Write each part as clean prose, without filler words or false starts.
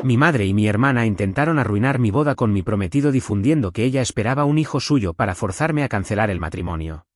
Mi madre y mi hermana intentaron arruinar mi boda con mi prometido difundiendo que ella esperaba un hijo suyo para forzarme a cancelar el matrimonio.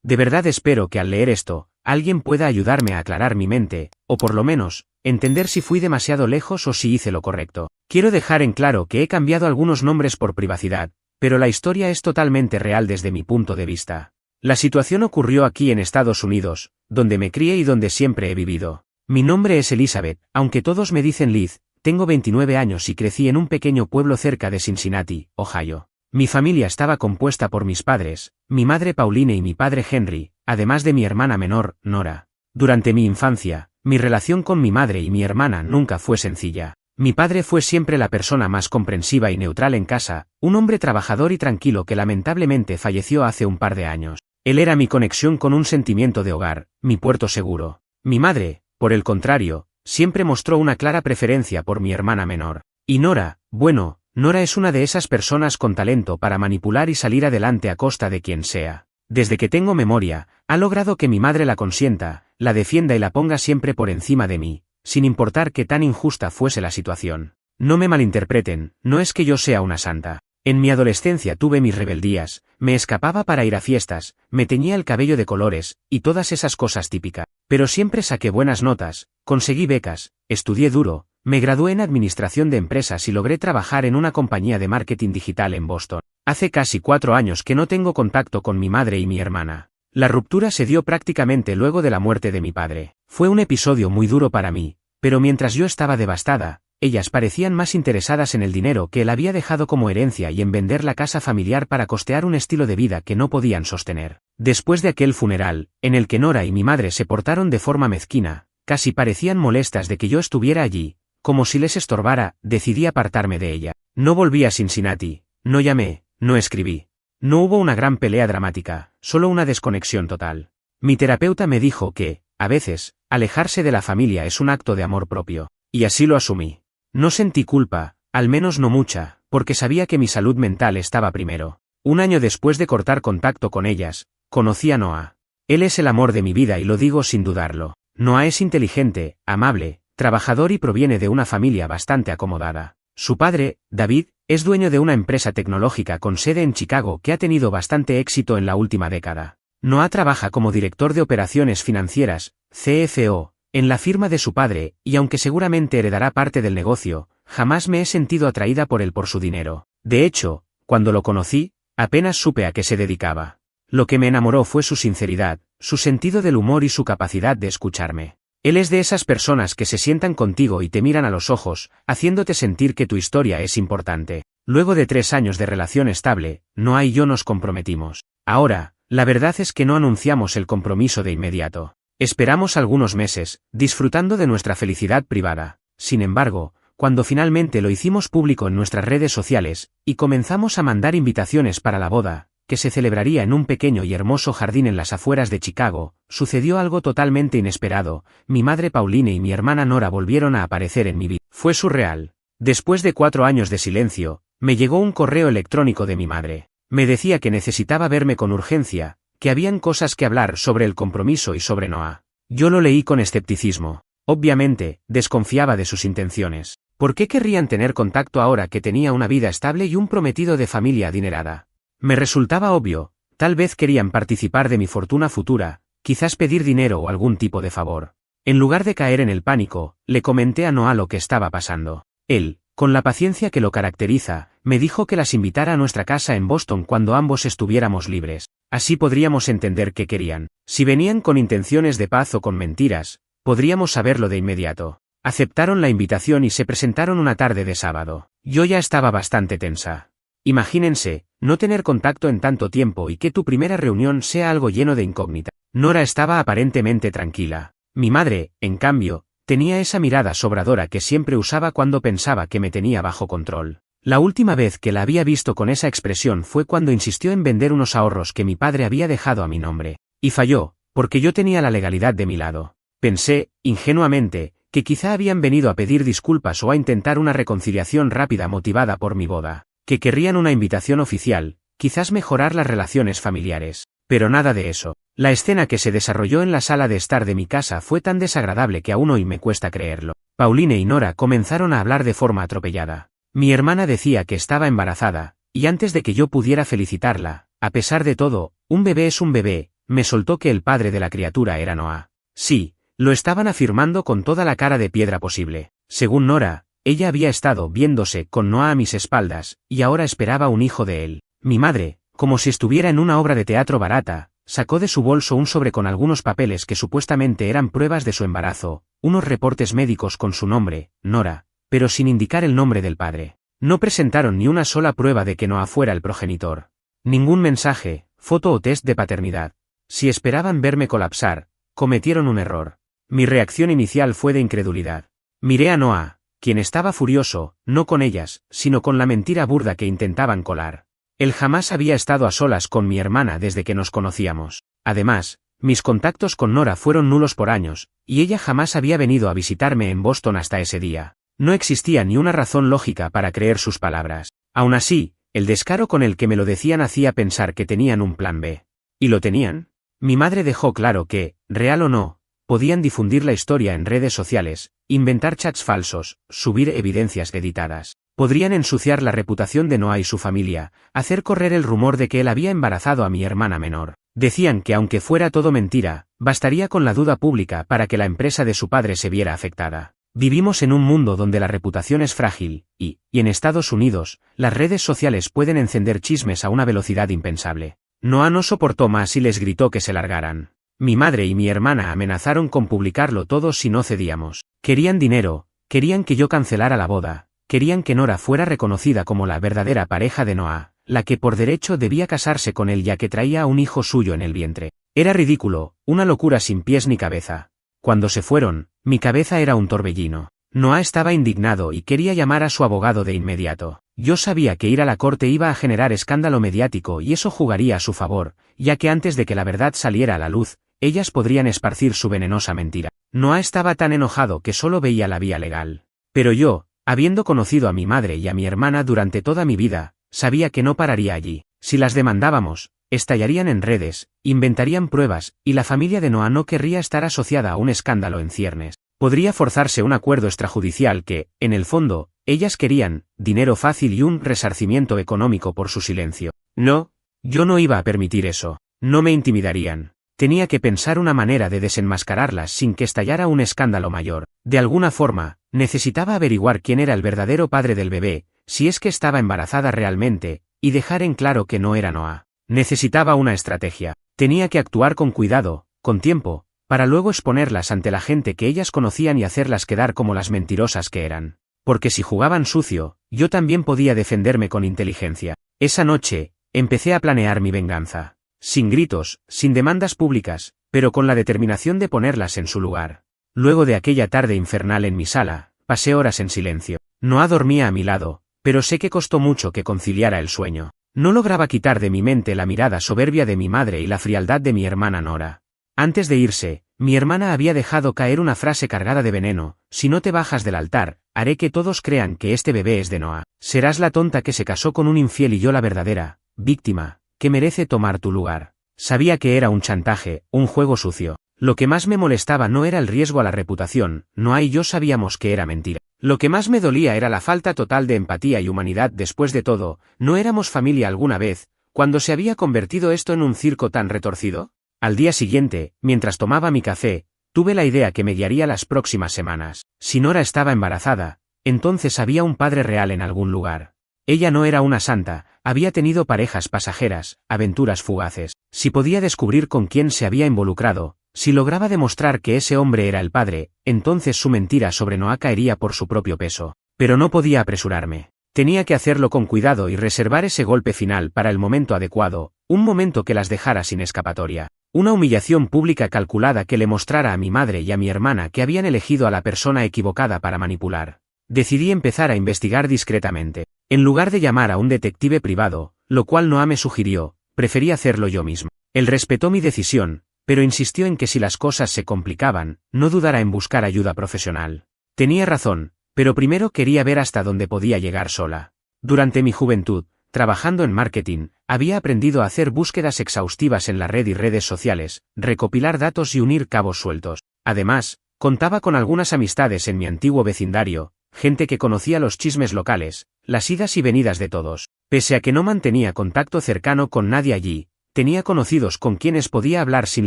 De verdad espero que al leer esto, alguien pueda ayudarme a aclarar mi mente, o por lo menos, entender si fui demasiado lejos o si hice lo correcto. Quiero dejar en claro que he cambiado algunos nombres por privacidad, pero la historia es totalmente real desde mi punto de vista. La situación ocurrió aquí en Estados Unidos, donde me crié y donde siempre he vivido. Mi nombre es Elizabeth, aunque todos me dicen Liz, tengo 29 años y crecí en un pequeño pueblo cerca de Cincinnati, Ohio. Mi familia estaba compuesta por mis padres, mi madre Pauline y mi padre Henry, además de mi hermana menor, Nora. Durante mi infancia, mi relación con mi madre y mi hermana nunca fue sencilla. Mi padre fue siempre la persona más comprensiva y neutral en casa, un hombre trabajador y tranquilo que lamentablemente falleció hace un par de años. Él era mi conexión con un sentimiento de hogar, mi puerto seguro. Mi madre, por el contrario, siempre mostró una clara preferencia por mi hermana menor. Y Nora, bueno, Nora es una de esas personas con talento para manipular y salir adelante a costa de quien sea. Desde que tengo memoria, ha logrado que mi madre la consienta, la defienda y la ponga siempre por encima de mí, sin importar qué tan injusta fuese la situación. No me malinterpreten, no es que yo sea una santa. En mi adolescencia tuve mis rebeldías, me escapaba para ir a fiestas, me teñía el cabello de colores, y todas esas cosas típicas. Pero siempre saqué buenas notas, conseguí becas, estudié duro, me gradué en administración de empresas y logré trabajar en una compañía de marketing digital en Boston. Hace casi 4 años que no tengo contacto con mi madre y mi hermana. La ruptura se dio prácticamente luego de la muerte de mi padre. Fue un episodio muy duro para mí, pero mientras yo estaba devastada, ellas parecían más interesadas en el dinero que él había dejado como herencia y en vender la casa familiar para costear un estilo de vida que no podían sostener. Después de aquel funeral, en el que Nora y mi madre se portaron de forma mezquina, casi parecían molestas de que yo estuviera allí, como si les estorbara, decidí apartarme de ella. No volví a Cincinnati, no llamé, no escribí. No hubo una gran pelea dramática, solo una desconexión total. Mi terapeuta me dijo que, a veces, alejarse de la familia es un acto de amor propio, y así lo asumí. No sentí culpa, al menos no mucha, porque sabía que mi salud mental estaba primero. Un año después de cortar contacto con ellas, conocí a Noah. Él es el amor de mi vida y lo digo sin dudarlo. Noah es inteligente, amable, trabajador y proviene de una familia bastante acomodada. Su padre, David, es dueño de una empresa tecnológica con sede en Chicago que ha tenido bastante éxito en la última década. Noah trabaja como director de operaciones financieras, CFO, en la firma de su padre, y aunque seguramente heredará parte del negocio, jamás me he sentido atraída por él por su dinero. De hecho, cuando lo conocí, apenas supe a qué se dedicaba. Lo que me enamoró fue su sinceridad, su sentido del humor y su capacidad de escucharme. Él es de esas personas que se sientan contigo y te miran a los ojos, haciéndote sentir que tu historia es importante. Luego de 3 años de relación estable, Noah y yo nos comprometimos. Ahora, la verdad es que no anunciamos el compromiso de inmediato. Esperamos algunos meses, disfrutando de nuestra felicidad privada. Sin embargo, cuando finalmente lo hicimos público en nuestras redes sociales, y comenzamos a mandar invitaciones para la boda, que se celebraría en un pequeño y hermoso jardín en las afueras de Chicago, sucedió algo totalmente inesperado. Mi madre Pauline y mi hermana Nora volvieron a aparecer en mi vida. Fue surreal. Después de 4 años de silencio, me llegó un correo electrónico de mi madre. Me decía que necesitaba verme con urgencia, que habían cosas que hablar sobre el compromiso y sobre Noah. Yo lo leí con escepticismo. Obviamente, desconfiaba de sus intenciones. ¿Por qué querrían tener contacto ahora que tenía una vida estable y un prometido de familia adinerada? Me resultaba obvio, tal vez querían participar de mi fortuna futura, quizás pedir dinero o algún tipo de favor. En lugar de caer en el pánico, le comenté a Noah lo que estaba pasando. Él, con la paciencia que lo caracteriza, me dijo que las invitara a nuestra casa en Boston cuando ambos estuviéramos libres. Así podríamos entender qué querían. Si venían con intenciones de paz o con mentiras, podríamos saberlo de inmediato. Aceptaron la invitación y se presentaron una tarde de sábado. Yo ya estaba bastante tensa. Imagínense, no tener contacto en tanto tiempo y que tu primera reunión sea algo lleno de incógnita. Nora estaba aparentemente tranquila. Mi madre, en cambio, tenía esa mirada sobradora que siempre usaba cuando pensaba que me tenía bajo control. La última vez que la había visto con esa expresión fue cuando insistió en vender unos ahorros que mi padre había dejado a mi nombre. Y falló, porque yo tenía la legalidad de mi lado. Pensé, ingenuamente, que quizá habían venido a pedir disculpas o a intentar una reconciliación rápida motivada por mi boda. Que querrían una invitación oficial, quizás mejorar las relaciones familiares. Pero nada de eso. La escena que se desarrolló en la sala de estar de mi casa fue tan desagradable que aún hoy me cuesta creerlo. Pauline y Nora comenzaron a hablar de forma atropellada. Mi hermana decía que estaba embarazada, y antes de que yo pudiera felicitarla, a pesar de todo, un bebé es un bebé, me soltó que el padre de la criatura era Noah. Sí, lo estaban afirmando con toda la cara de piedra posible. Según Nora, ella había estado viéndose con Noah a mis espaldas, y ahora esperaba un hijo de él. Mi madre, como si estuviera en una obra de teatro barata, sacó de su bolso un sobre con algunos papeles que supuestamente eran pruebas de su embarazo, unos reportes médicos con su nombre, Nora, pero sin indicar el nombre del padre. No presentaron ni una sola prueba de que Noah fuera el progenitor. Ningún mensaje, foto o test de paternidad. Si esperaban verme colapsar, cometieron un error. Mi reacción inicial fue de incredulidad. Miré a Noah, quien estaba furioso, no con ellas, sino con la mentira burda que intentaban colar. Él jamás había estado a solas con mi hermana desde que nos conocíamos. Además, mis contactos con Nora fueron nulos por años, y ella jamás había venido a visitarme en Boston hasta ese día. No existía ni una razón lógica para creer sus palabras. Aún así, el descaro con el que me lo decían hacía pensar que tenían un plan B. ¿Y lo tenían? Mi madre dejó claro que, real o no, podían difundir la historia en redes sociales, inventar chats falsos, subir evidencias editadas. Podrían ensuciar la reputación de Noah y su familia, hacer correr el rumor de que él había embarazado a mi hermana menor. Decían que aunque fuera todo mentira, bastaría con la duda pública para que la empresa de su padre se viera afectada. Vivimos en un mundo donde la reputación es frágil, y en Estados Unidos, las redes sociales pueden encender chismes a una velocidad impensable. Noah no soportó más y les gritó que se largaran. Mi madre y mi hermana amenazaron con publicarlo todo si no cedíamos. Querían dinero, querían que yo cancelara la boda, querían que Nora fuera reconocida como la verdadera pareja de Noah, la que por derecho debía casarse con él ya que traía a un hijo suyo en el vientre. Era ridículo, una locura sin pies ni cabeza. Cuando se fueron, mi cabeza era un torbellino. Noah estaba indignado y quería llamar a su abogado de inmediato. Yo sabía que ir a la corte iba a generar escándalo mediático y eso jugaría a su favor, ya que antes de que la verdad saliera a la luz, ellas podrían esparcir su venenosa mentira. Noah estaba tan enojado que solo veía la vía legal. Pero yo, habiendo conocido a mi madre y a mi hermana durante toda mi vida, sabía que no pararía allí. Si las demandábamos, estallarían en redes, inventarían pruebas, y la familia de Noah no querría estar asociada a un escándalo en ciernes. Podría forzarse un acuerdo extrajudicial que, en el fondo, ellas querían, dinero fácil y un resarcimiento económico por su silencio. No, yo no iba a permitir eso. No me intimidarían. Tenía que pensar una manera de desenmascararlas sin que estallara un escándalo mayor. De alguna forma, necesitaba averiguar quién era el verdadero padre del bebé, si es que estaba embarazada realmente, y dejar en claro que no era Noah. Necesitaba una estrategia. Tenía que actuar con cuidado, con tiempo, para luego exponerlas ante la gente que ellas conocían y hacerlas quedar como las mentirosas que eran. Porque si jugaban sucio, yo también podía defenderme con inteligencia. Esa noche, empecé a planear mi venganza. Sin gritos, sin demandas públicas, pero con la determinación de ponerlas en su lugar. Luego de aquella tarde infernal en mi sala, pasé horas en silencio. Noah dormía a mi lado, pero sé que costó mucho que conciliara el sueño. No lograba quitar de mi mente la mirada soberbia de mi madre y la frialdad de mi hermana Nora. Antes de irse, mi hermana había dejado caer una frase cargada de veneno: si no te bajas del altar, haré que todos crean que este bebé es de Noah. Serás la tonta que se casó con un infiel y yo la verdadera víctima, que merece tomar tu lugar. Sabía que era un chantaje, un juego sucio. Lo que más me molestaba no era el riesgo a la reputación, Noah y yo sabíamos que era mentira. Lo que más me dolía era la falta total de empatía y humanidad. Después de todo, ¿no éramos familia alguna vez, cuando se había convertido esto en un circo tan retorcido? Al día siguiente, mientras tomaba mi café, tuve la idea que me guiaría las próximas semanas. Si Nora estaba embarazada, entonces había un padre real en algún lugar. Ella no era una santa, había tenido parejas pasajeras, aventuras fugaces. Si podía descubrir con quién se había involucrado, si lograba demostrar que ese hombre era el padre, entonces su mentira sobre Noah caería por su propio peso. Pero no podía apresurarme. Tenía que hacerlo con cuidado y reservar ese golpe final para el momento adecuado, un momento que las dejara sin escapatoria. Una humillación pública calculada que le mostrara a mi madre y a mi hermana que habían elegido a la persona equivocada para manipular. Decidí empezar a investigar discretamente. En lugar de llamar a un detective privado, lo cual Noah me sugirió, preferí hacerlo yo mismo. Él respetó mi decisión, pero insistió en que si las cosas se complicaban, no dudara en buscar ayuda profesional. Tenía razón, pero primero quería ver hasta dónde podía llegar sola. Durante mi juventud, trabajando en marketing, había aprendido a hacer búsquedas exhaustivas en la red y redes sociales, recopilar datos y unir cabos sueltos. Además, Contaba con algunas amistades en mi antiguo vecindario, gente que conocía los chismes locales, las idas y venidas de todos. Pese a que no mantenía contacto cercano con nadie allí, tenía conocidos con quienes podía hablar sin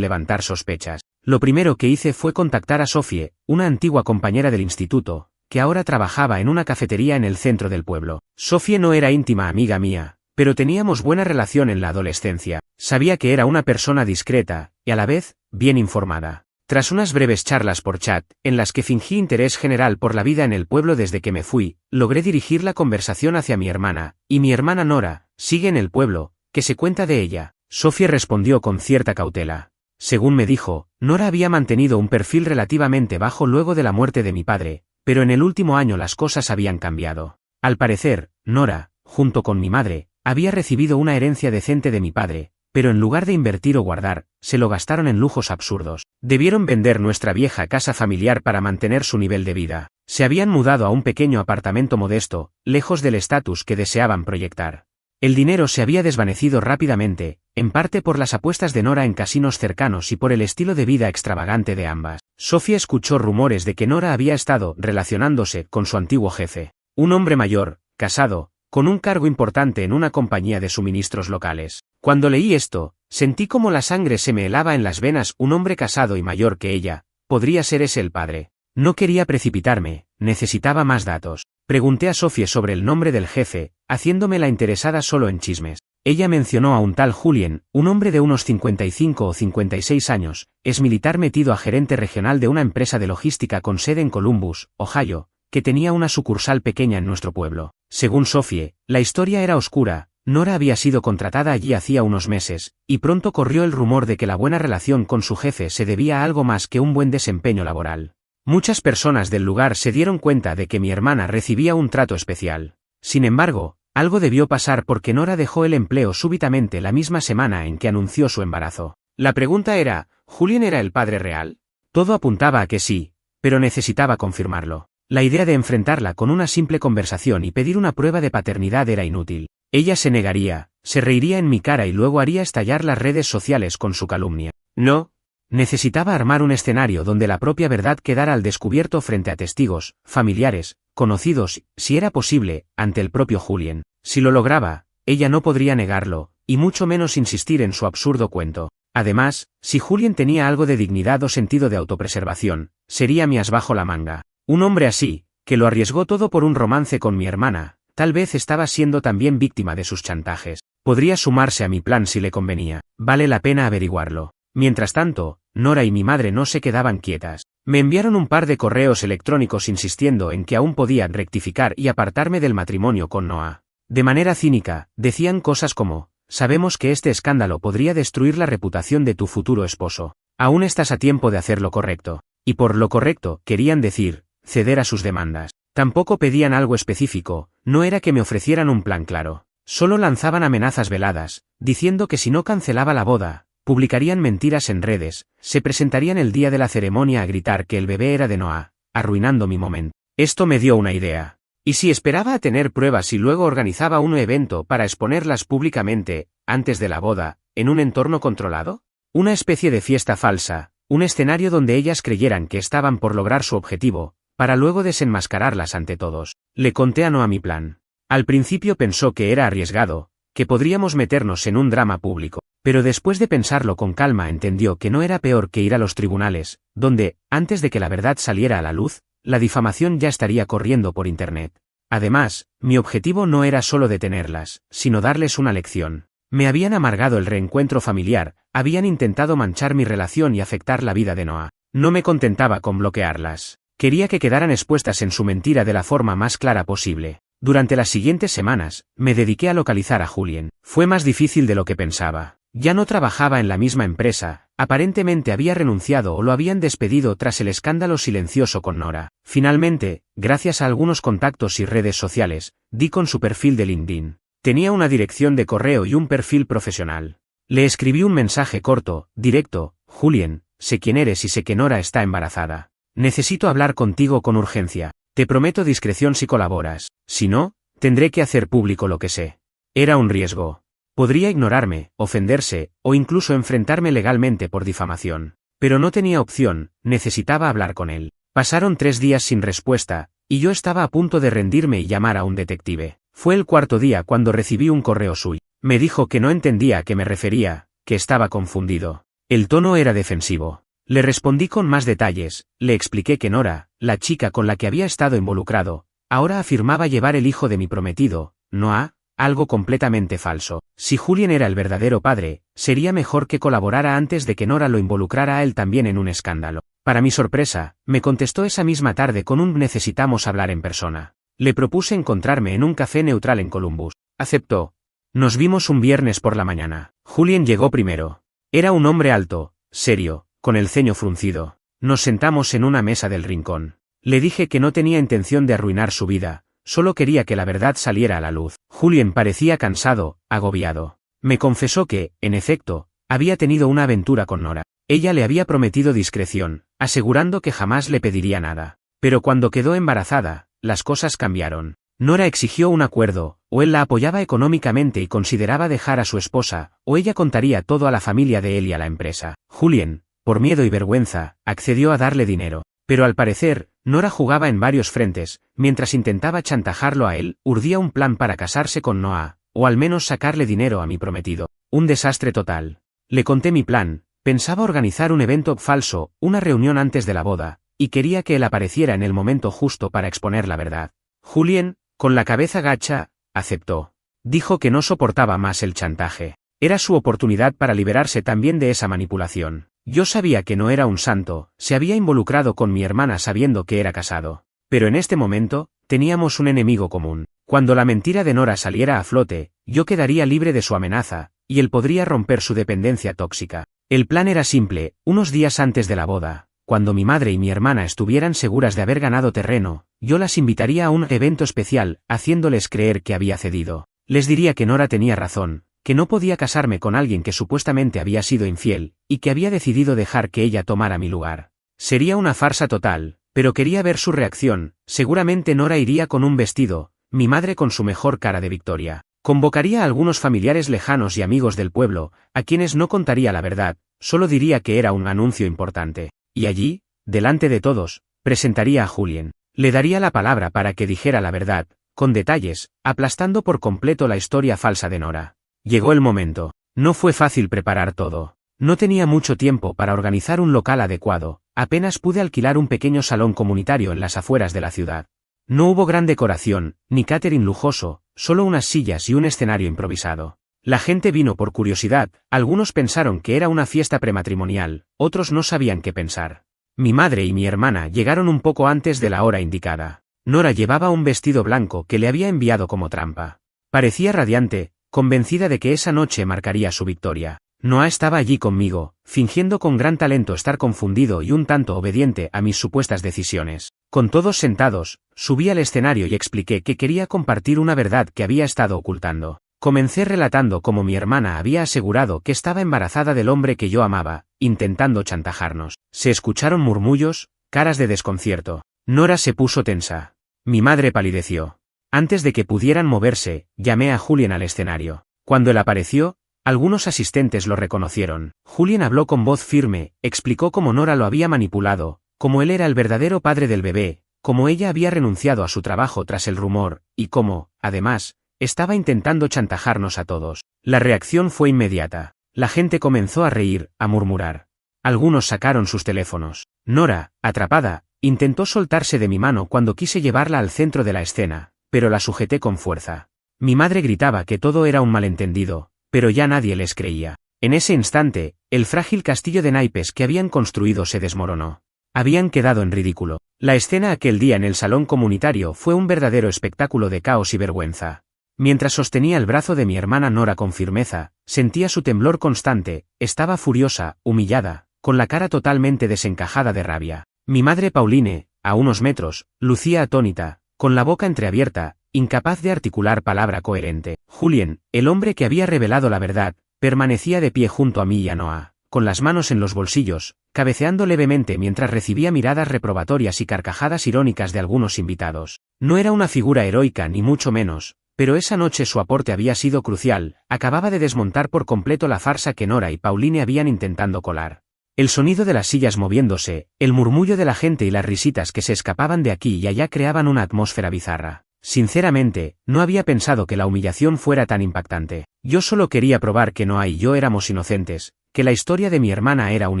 levantar sospechas. Lo primero que hice fue contactar a Sofie, una antigua compañera del instituto, que ahora trabajaba en una cafetería en el centro del pueblo. Sofie no era íntima amiga mía, pero teníamos buena relación en la adolescencia. Sabía que era una persona discreta, y a la vez, bien informada. Tras unas breves charlas por chat, en las que fingí interés general por la vida en el pueblo desde que me fui, logré dirigir la conversación hacia mi hermana, y mi hermana Nora, sigue en el pueblo, ¿qué se cuenta de ella? Sofie respondió con cierta cautela. Según me dijo, Nora había mantenido un perfil relativamente bajo luego de la muerte de mi padre, pero en el último año las cosas habían cambiado. Al parecer, Nora, junto con mi madre, había recibido una herencia decente de mi padre, pero en lugar de invertir o guardar, se lo gastaron en lujos absurdos. Debieron vender nuestra vieja casa familiar para mantener su nivel de vida. Se habían mudado a un pequeño apartamento modesto, lejos del estatus que deseaban proyectar. El dinero se había desvanecido rápidamente, en parte por las apuestas de Nora en casinos cercanos y por el estilo de vida extravagante de ambas. Sofía escuchó rumores de que Nora había estado relacionándose con su antiguo jefe, un hombre mayor, casado, con un cargo importante en una compañía de suministros locales. Cuando leí esto, sentí como la sangre se me helaba en las venas. Un hombre casado y mayor que ella, ¿podría ser ese el padre? No quería precipitarme, necesitaba más datos. Pregunté a Sofie sobre el nombre del jefe, haciéndome la interesada solo en chismes. Ella mencionó a un tal Julien, un hombre de unos 55 o 56 años, es militar metido a gerente regional de una empresa de logística con sede en Columbus, Ohio, que tenía una sucursal pequeña en nuestro pueblo. Según Sofie, la historia era oscura. Nora había sido contratada allí hacía unos meses, y pronto corrió el rumor de que la buena relación con su jefe se debía a algo más que un buen desempeño laboral. Muchas personas del lugar se dieron cuenta de que mi hermana recibía un trato especial. Sin embargo, algo debió pasar porque Nora dejó el empleo súbitamente la misma semana en que anunció su embarazo. La pregunta era, ¿Julien era el padre real? Todo apuntaba a que sí, pero necesitaba confirmarlo. La idea de enfrentarla con una simple conversación y pedir una prueba de paternidad era inútil. Ella se negaría, se reiría en mi cara y luego haría estallar las redes sociales con su calumnia. No. Necesitaba armar un escenario donde la propia verdad quedara al descubierto frente a testigos, familiares, conocidos, si era posible, ante el propio Julien. Si lo lograba, ella no podría negarlo, y mucho menos insistir en su absurdo cuento. Además, si Julien tenía algo de dignidad o sentido de autopreservación, sería mi as bajo la manga. Un hombre así, que lo arriesgó todo por un romance con mi hermana, tal vez estaba siendo también víctima de sus chantajes. Podría sumarse a mi plan si le convenía. Vale la pena averiguarlo. Mientras tanto, Nora y mi madre no se quedaban quietas. Me enviaron un par de correos electrónicos insistiendo en que aún podían rectificar y apartarme del matrimonio con Noah. De manera cínica, decían cosas como, sabemos que este escándalo podría destruir la reputación de tu futuro esposo. Aún estás a tiempo de hacer lo correcto. Y por lo correcto, querían decir, ceder a sus demandas. Tampoco pedían algo específico, no era que me ofrecieran un plan claro. Solo lanzaban amenazas veladas, diciendo que si no cancelaba la boda, publicarían mentiras en redes, se presentarían el día de la ceremonia a gritar que el bebé era de Noah, arruinando mi momento. Esto me dio una idea. ¿Y si esperaba a tener pruebas y luego organizaba un evento para exponerlas públicamente, antes de la boda, en un entorno controlado? Una especie de fiesta falsa, un escenario donde ellas creyeran que estaban por lograr su objetivo, para luego desenmascararlas ante todos. Le conté a Noah mi plan. Al principio pensó que era arriesgado, que podríamos meternos en un drama público, pero después de pensarlo con calma entendió que no era peor que ir a los tribunales, donde, antes de que la verdad saliera a la luz, la difamación ya estaría corriendo por internet. Además, mi objetivo no era solo detenerlas, sino darles una lección. Me habían amargado el reencuentro familiar, habían intentado manchar mi relación y afectar la vida de Noah. No me contentaba con bloquearlas. Quería que quedaran expuestas en su mentira de la forma más clara posible. Durante las siguientes semanas, me dediqué a localizar a Julien. Fue más difícil de lo que pensaba. Ya no trabajaba en la misma empresa, aparentemente había renunciado o lo habían despedido tras el escándalo silencioso con Nora. Finalmente, gracias a algunos contactos y redes sociales, di con su perfil de LinkedIn. Tenía una dirección de correo y un perfil profesional. Le escribí un mensaje corto, directo, Julien, sé quién eres y sé que Nora está embarazada. Necesito hablar contigo con urgencia. Te prometo discreción si colaboras. Si no, tendré que hacer público lo que sé. Era un riesgo. Podría ignorarme, ofenderse, o incluso enfrentarme legalmente por difamación. Pero no tenía opción, necesitaba hablar con él. Pasaron 3 días sin respuesta, y yo estaba a punto de rendirme y llamar a un detective. Fue el 4.º día cuando recibí un correo suyo. Me dijo que no entendía a qué me refería, que estaba confundido. El tono era defensivo. Le respondí con más detalles, le expliqué que Nora, la chica con la que había estado involucrado, ahora afirmaba llevar el hijo de mi prometido, Noah, algo completamente falso. Si Julien era el verdadero padre, sería mejor que colaborara antes de que Nora lo involucrara a él también en un escándalo. Para mi sorpresa, me contestó esa misma tarde con un necesitamos hablar en persona. Le propuse encontrarme en un café neutral en Columbus. Aceptó. Nos vimos un viernes por la mañana. Julien llegó primero. Era un hombre alto, serio, con el ceño fruncido. Nos sentamos en una mesa del rincón. Le dije que no tenía intención de arruinar su vida, solo quería que la verdad saliera a la luz. Julien parecía cansado, agobiado. Me confesó que, en efecto, había tenido una aventura con Nora. Ella le había prometido discreción, asegurando que jamás le pediría nada. Pero cuando quedó embarazada, las cosas cambiaron. Nora exigió un acuerdo, o él la apoyaba económicamente y consideraba dejar a su esposa, o ella contaría todo a la familia de él y a la empresa. Julien, por miedo y vergüenza, accedió a darle dinero. Pero al parecer, Nora jugaba en varios frentes, mientras intentaba chantajarlo a él, urdía un plan para casarse con Noah, o al menos sacarle dinero a mi prometido. Un desastre total. Le conté mi plan, pensaba organizar un evento falso, una reunión antes de la boda, y quería que él apareciera en el momento justo para exponer la verdad. Julien, con la cabeza gacha, aceptó. Dijo que no soportaba más el chantaje. Era su oportunidad para liberarse también de esa manipulación. Yo sabía que no era un santo, se había involucrado con mi hermana sabiendo que era casado. Pero en este momento, teníamos un enemigo común. Cuando la mentira de Nora saliera a flote, yo quedaría libre de su amenaza, y él podría romper su dependencia tóxica. El plan era simple, unos días antes de la boda, cuando mi madre y mi hermana estuvieran seguras de haber ganado terreno, yo las invitaría a un evento especial, haciéndoles creer que había cedido. Les diría que Nora tenía razón, que no podía casarme con alguien que supuestamente había sido infiel, y que había decidido dejar que ella tomara mi lugar. Sería una farsa total, pero quería ver su reacción. Seguramente Nora iría con un vestido, mi madre con su mejor cara de victoria. Convocaría a algunos familiares lejanos y amigos del pueblo, a quienes no contaría la verdad, solo diría que era un anuncio importante. Y allí, delante de todos, presentaría a Julien. Le daría la palabra para que dijera la verdad, con detalles, aplastando por completo la historia falsa de Nora. Llegó el momento. No fue fácil preparar todo. No tenía mucho tiempo para organizar un local adecuado, apenas pude alquilar un pequeño salón comunitario en las afueras de la ciudad. No hubo gran decoración, ni catering lujoso, solo unas sillas y un escenario improvisado. La gente vino por curiosidad, algunos pensaron que era una fiesta prematrimonial, otros no sabían qué pensar. Mi madre y mi hermana llegaron un poco antes de la hora indicada. Nora llevaba un vestido blanco que le había enviado como trampa. Parecía radiante, convencida de que esa noche marcaría su victoria. Noah estaba allí conmigo, fingiendo con gran talento estar confundido y un tanto obediente a mis supuestas decisiones. Con todos sentados, subí al escenario y expliqué que quería compartir una verdad que había estado ocultando. Comencé relatando cómo mi hermana había asegurado que estaba embarazada del hombre que yo amaba, intentando chantajarnos. Se escucharon murmullos, caras de desconcierto. Nora se puso tensa. Mi madre palideció. Antes de que pudieran moverse, llamé a Julien al escenario. Cuando él apareció, algunos asistentes lo reconocieron. Julien habló con voz firme, explicó cómo Nora lo había manipulado, cómo él era el verdadero padre del bebé, cómo ella había renunciado a su trabajo tras el rumor, y cómo, además, estaba intentando chantajarnos a todos. La reacción fue inmediata. La gente comenzó a reír, a murmurar. Algunos sacaron sus teléfonos. Nora, atrapada, intentó soltarse de mi mano cuando quise llevarla al centro de la escena, pero la sujeté con fuerza. Mi madre gritaba que todo era un malentendido, pero ya nadie les creía. En ese instante, el frágil castillo de naipes que habían construido se desmoronó. Habían quedado en ridículo. La escena aquel día en el salón comunitario fue un verdadero espectáculo de caos y vergüenza. Mientras sostenía el brazo de mi hermana Nora con firmeza, sentía su temblor constante, estaba furiosa, humillada, con la cara totalmente desencajada de rabia. Mi madre Pauline, a unos metros, lucía atónita, con la boca entreabierta, incapaz de articular palabra coherente. Julien, el hombre que había revelado la verdad, permanecía de pie junto a mí y a Noah, con las manos en los bolsillos, cabeceando levemente mientras recibía miradas reprobatorias y carcajadas irónicas de algunos invitados. No era una figura heroica ni mucho menos, pero esa noche su aporte había sido crucial, acababa de desmontar por completo la farsa que Nora y Pauline habían intentando colar. El sonido de las sillas moviéndose, el murmullo de la gente y las risitas que se escapaban de aquí y allá creaban una atmósfera bizarra. Sinceramente, no había pensado que la humillación fuera tan impactante. Yo solo quería probar que Noah y yo éramos inocentes, que la historia de mi hermana era un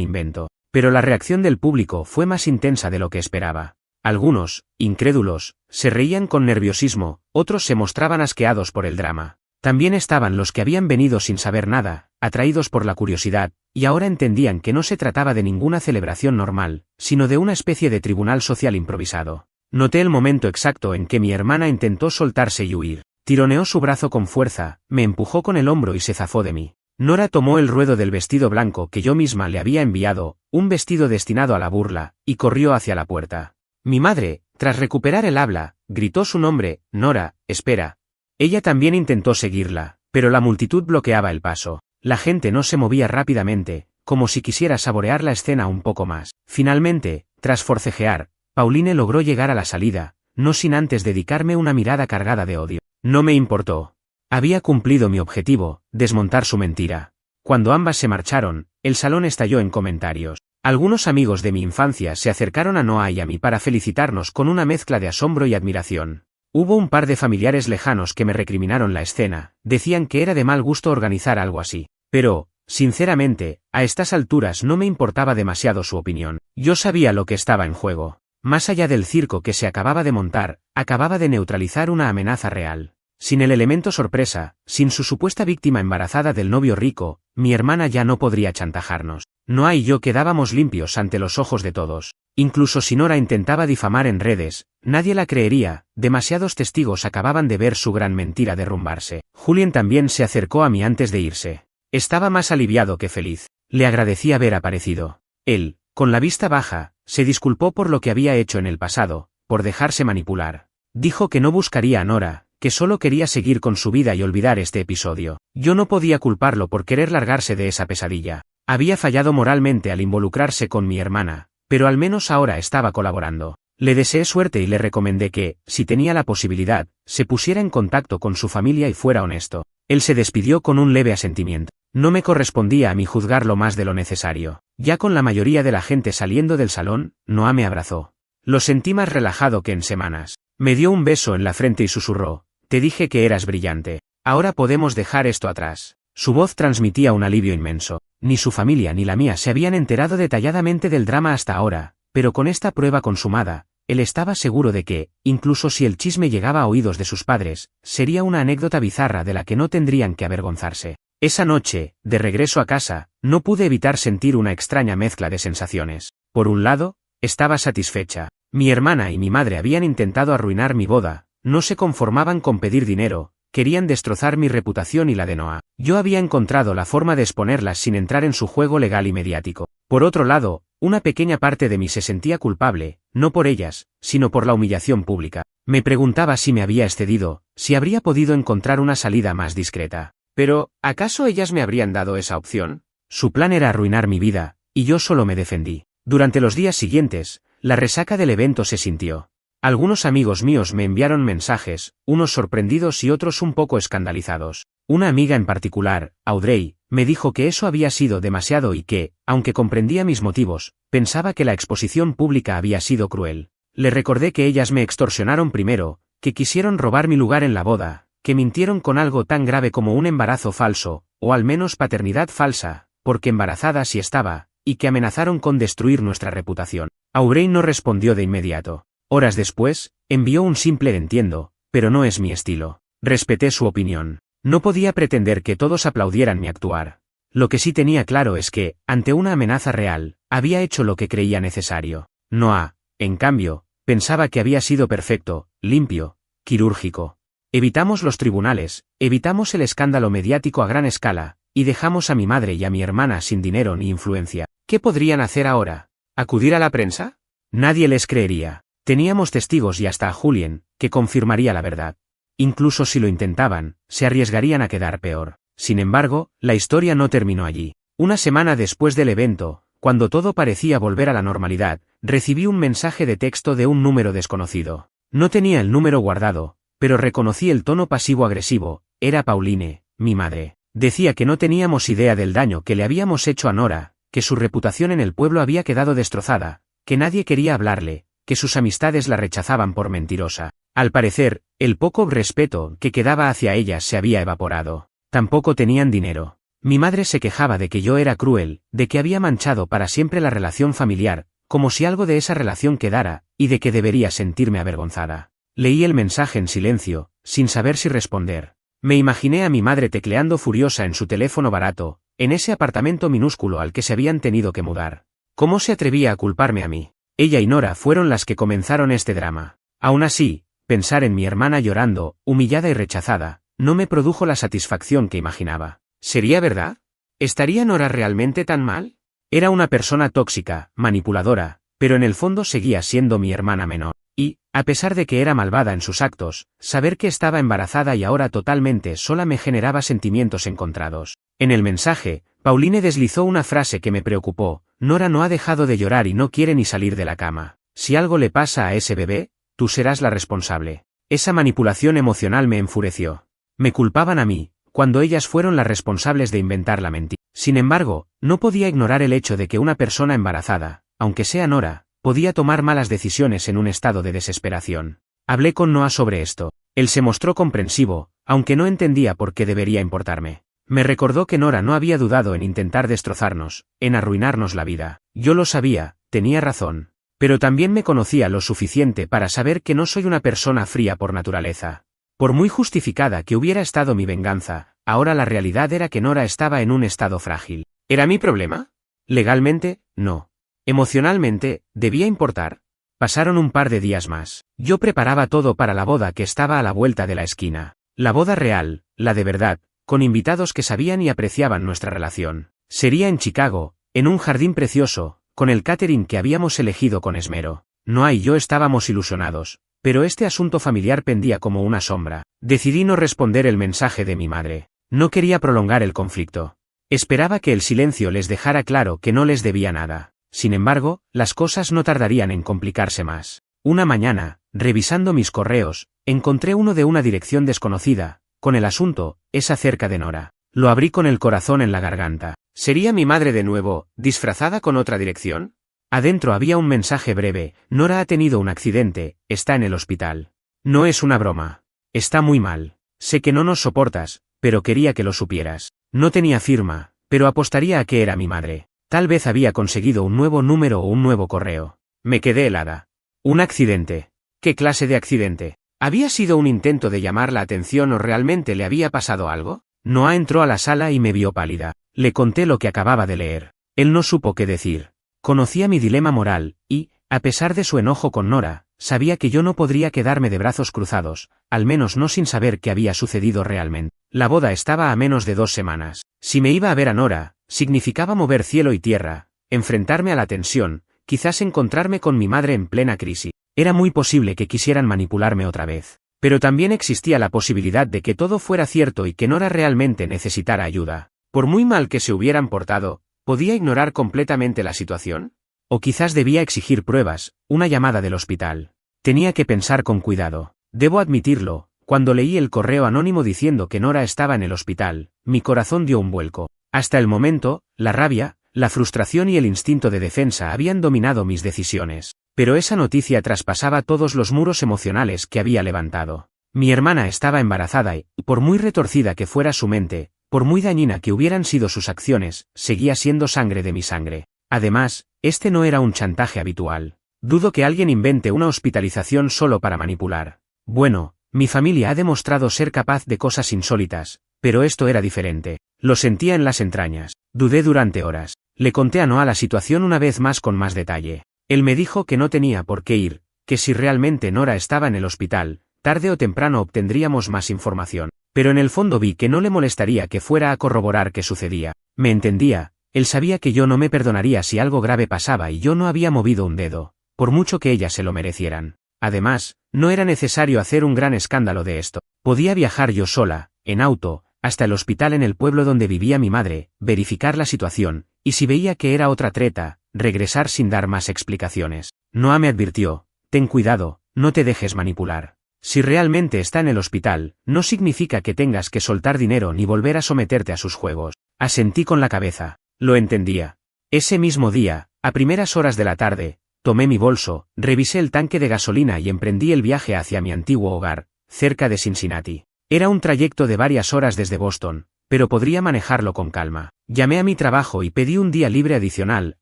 invento. Pero la reacción del público fue más intensa de lo que esperaba. Algunos, incrédulos, se reían con nerviosismo, otros se mostraban asqueados por el drama. También estaban los que habían venido sin saber nada, atraídos por la curiosidad, y ahora entendían que no se trataba de ninguna celebración normal, sino de una especie de tribunal social improvisado. Noté el momento exacto en que mi hermana intentó soltarse y huir. Tironeó su brazo con fuerza, me empujó con el hombro y se zafó de mí. Nora tomó el ruedo del vestido blanco que yo misma le había enviado, un vestido destinado a la burla, y corrió hacia la puerta. Mi madre, tras recuperar el habla, gritó su nombre: Nora, espera. Ella también intentó seguirla, pero la multitud bloqueaba el paso. La gente no se movía rápidamente, como si quisiera saborear la escena un poco más. Finalmente, tras forcejear, Pauline logró llegar a la salida, no sin antes dedicarme una mirada cargada de odio. No me importó. Había cumplido mi objetivo, desmontar su mentira. Cuando ambas se marcharon, el salón estalló en comentarios. Algunos amigos de mi infancia se acercaron a Noah y a mí para felicitarnos con una mezcla de asombro y admiración. Hubo un par de familiares lejanos que me recriminaron la escena, decían que era de mal gusto organizar algo así. Pero, sinceramente, a estas alturas no me importaba demasiado su opinión. Yo sabía lo que estaba en juego. Más allá del circo que se acababa de montar, acababa de neutralizar una amenaza real. Sin el elemento sorpresa, sin su supuesta víctima embarazada del novio rico, mi hermana ya no podría chantajarnos. Noah y yo quedábamos limpios ante los ojos de todos. Incluso si Nora intentaba difamar en redes, nadie la creería, demasiados testigos acababan de ver su gran mentira derrumbarse. Julien también se acercó a mí antes de irse. Estaba más aliviado que feliz. Le agradecí haber aparecido. Él, con la vista baja, se disculpó por lo que había hecho en el pasado, por dejarse manipular. Dijo que no buscaría a Nora, que solo quería seguir con su vida y olvidar este episodio. Yo no podía culparlo por querer largarse de esa pesadilla. Había fallado moralmente al involucrarse con mi hermana, pero al menos ahora estaba colaborando. Le deseé suerte y le recomendé que, si tenía la posibilidad, se pusiera en contacto con su familia y fuera honesto. Él se despidió con un leve asentimiento. No me correspondía a mí juzgarlo más de lo necesario. Ya con la mayoría de la gente saliendo del salón, Noah me abrazó. Lo sentí más relajado que en semanas. Me dio un beso en la frente y susurró: te dije que eras brillante. Ahora podemos dejar esto atrás. Su voz transmitía un alivio inmenso. Ni su familia ni la mía se habían enterado detalladamente del drama hasta ahora, pero con esta prueba consumada, él estaba seguro de que, incluso si el chisme llegaba a oídos de sus padres, sería una anécdota bizarra de la que no tendrían que avergonzarse. Esa noche, de regreso a casa, no pude evitar sentir una extraña mezcla de sensaciones. Por un lado, estaba satisfecha. Mi hermana y mi madre habían intentado arruinar mi boda, no se conformaban con pedir dinero, querían destrozar mi reputación y la de Noah. Yo había encontrado la forma de exponerlas sin entrar en su juego legal y mediático. Por otro lado, una pequeña parte de mí se sentía culpable, no por ellas, sino por la humillación pública. Me preguntaba si me había excedido, si habría podido encontrar una salida más discreta. Pero, ¿acaso ellas me habrían dado esa opción? Su plan era arruinar mi vida, y yo solo me defendí. Durante los días siguientes, la resaca del evento se sintió. Algunos amigos míos me enviaron mensajes, unos sorprendidos y otros un poco escandalizados. Una amiga en particular, Audrey, me dijo que eso había sido demasiado y que, aunque comprendía mis motivos, pensaba que la exposición pública había sido cruel. Le recordé que ellas me extorsionaron primero, que quisieron robar mi lugar en la boda, que mintieron con algo tan grave como un embarazo falso, o al menos paternidad falsa, porque embarazada sí estaba, y que amenazaron con destruir nuestra reputación. Audrey no respondió de inmediato. Horas después, envió un simple entiendo, pero no es mi estilo. Respeté su opinión. No podía pretender que todos aplaudieran mi actuar. Lo que sí tenía claro es que, ante una amenaza real, había hecho lo que creía necesario. Noah, en cambio, pensaba que había sido perfecto, limpio, quirúrgico. Evitamos los tribunales, evitamos el escándalo mediático a gran escala, y dejamos a mi madre y a mi hermana sin dinero ni influencia. ¿Qué podrían hacer ahora? ¿Acudir a la prensa? Nadie les creería. Teníamos testigos y hasta a Julien, que confirmaría la verdad. Incluso si lo intentaban, se arriesgarían a quedar peor. Sin embargo, la historia no terminó allí. Una semana después del evento, cuando todo parecía volver a la normalidad, recibí un mensaje de texto de un número desconocido. No tenía el número guardado, pero reconocí el tono pasivo-agresivo. Era Pauline, mi madre. Decía que no teníamos idea del daño que le habíamos hecho a Nora, que su reputación en el pueblo había quedado destrozada, que nadie quería hablarle, que sus amistades la rechazaban por mentirosa. Al parecer, el poco respeto que quedaba hacia ella se había evaporado. Tampoco tenían dinero. Mi madre se quejaba de que yo era cruel, de que había manchado para siempre la relación familiar, como si algo de esa relación quedara, y de que debería sentirme avergonzada. Leí el mensaje en silencio, sin saber si responder. Me imaginé a mi madre tecleando furiosa en su teléfono barato, en ese apartamento minúsculo al que se habían tenido que mudar. ¿Cómo se atrevía a culparme a mí? Ella y Nora fueron las que comenzaron este drama. Aún así, pensar en mi hermana llorando, humillada y rechazada, no me produjo la satisfacción que imaginaba. ¿Sería verdad? ¿Estaría Nora realmente tan mal? Era una persona tóxica, manipuladora, pero en el fondo seguía siendo mi hermana menor. Y, a pesar de que era malvada en sus actos, saber que estaba embarazada y ahora totalmente sola me generaba sentimientos encontrados. En el mensaje, Pauline deslizó una frase que me preocupó: Nora no ha dejado de llorar y no quiere ni salir de la cama. Si algo le pasa a ese bebé, tú serás la responsable. Esa manipulación emocional me enfureció. Me culpaban a mí, cuando ellas fueron las responsables de inventar la mentira. Sin embargo, no podía ignorar el hecho de que una persona embarazada, aunque sea Nora, podía tomar malas decisiones en un estado de desesperación. Hablé con Noah sobre esto. Él se mostró comprensivo, aunque no entendía por qué debería importarme. Me recordó que Nora no había dudado en intentar destrozarnos, en arruinarnos la vida. Yo lo sabía, tenía razón. Pero también me conocía lo suficiente para saber que no soy una persona fría por naturaleza. Por muy justificada que hubiera estado mi venganza, ahora la realidad era que Nora estaba en un estado frágil. ¿Era mi problema? Legalmente, no. Emocionalmente, ¿debía importar? Pasaron un par de días más. Yo preparaba todo para la boda que estaba a la vuelta de la esquina. La boda real, la de verdad, con invitados que sabían y apreciaban nuestra relación. Sería en Chicago, en un jardín precioso, con el catering que habíamos elegido con esmero. Noah y yo estábamos ilusionados, pero este asunto familiar pendía como una sombra. Decidí no responder el mensaje de mi madre. No quería prolongar el conflicto. Esperaba que el silencio les dejara claro que no les debía nada. Sin embargo, las cosas no tardarían en complicarse más. Una mañana, revisando mis correos, encontré uno de una dirección desconocida, con el asunto: es acerca de Nora. Lo abrí con el corazón en la garganta. ¿Sería mi madre de nuevo, disfrazada con otra dirección? Adentro había un mensaje breve: Nora ha tenido un accidente, está en el hospital. No es una broma. Está muy mal. Sé que no nos soportas, pero quería que lo supieras. No tenía firma, pero apostaría a que era mi madre. Tal vez había conseguido un nuevo número o un nuevo correo. Me quedé helada. ¿Un accidente? ¿Qué clase de accidente? ¿Había sido un intento de llamar la atención o realmente le había pasado algo? Noah entró a la sala y me vio pálida. Le conté lo que acababa de leer. Él no supo qué decir. Conocía mi dilema moral, y, a pesar de su enojo con Nora, sabía que yo no podría quedarme de brazos cruzados, al menos no sin saber qué había sucedido realmente. La boda estaba a menos de 2 semanas. Si me iba a ver a Nora, significaba mover cielo y tierra, enfrentarme a la tensión, quizás encontrarme con mi madre en plena crisis. Era muy posible que quisieran manipularme otra vez. Pero también existía la posibilidad de que todo fuera cierto y que Nora realmente necesitara ayuda. Por muy mal que se hubieran portado, ¿podía ignorar completamente la situación? O quizás debía exigir pruebas, una llamada del hospital. Tenía que pensar con cuidado. Debo admitirlo, cuando leí el correo anónimo diciendo que Nora estaba en el hospital, mi corazón dio un vuelco. Hasta el momento, la rabia, la frustración y el instinto de defensa habían dominado mis decisiones. Pero esa noticia traspasaba todos los muros emocionales que había levantado. Mi hermana estaba embarazada y, por muy retorcida que fuera su mente, por muy dañina que hubieran sido sus acciones, seguía siendo sangre de mi sangre. Además, este no era un chantaje habitual. Dudo que alguien invente una hospitalización solo para manipular. Bueno, mi familia ha demostrado ser capaz de cosas insólitas, pero esto era diferente. Lo sentía en las entrañas. Dudé durante horas. Le conté a Noah la situación una vez más con más detalle. Él me dijo que no tenía por qué ir, que si realmente Nora estaba en el hospital, tarde o temprano obtendríamos más información. Pero en el fondo vi que no le molestaría que fuera a corroborar qué sucedía. Me entendía, él sabía que yo no me perdonaría si algo grave pasaba y yo no había movido un dedo, por mucho que ellas se lo merecieran. Además, no era necesario hacer un gran escándalo de esto. Podía viajar yo sola, en auto, hasta el hospital en el pueblo donde vivía mi madre, verificar la situación, y si veía que era otra treta, regresar sin dar más explicaciones. Noah me advirtió: ten cuidado, no te dejes manipular. Si realmente está en el hospital, no significa que tengas que soltar dinero ni volver a someterte a sus juegos. Asentí con la cabeza. Lo entendía. Ese mismo día, a primeras horas de la tarde, tomé mi bolso, revisé el tanque de gasolina y emprendí el viaje hacia mi antiguo hogar, cerca de Cincinnati. Era un trayecto de varias horas desde Boston, pero podría manejarlo con calma. Llamé a mi trabajo y pedí un día libre adicional,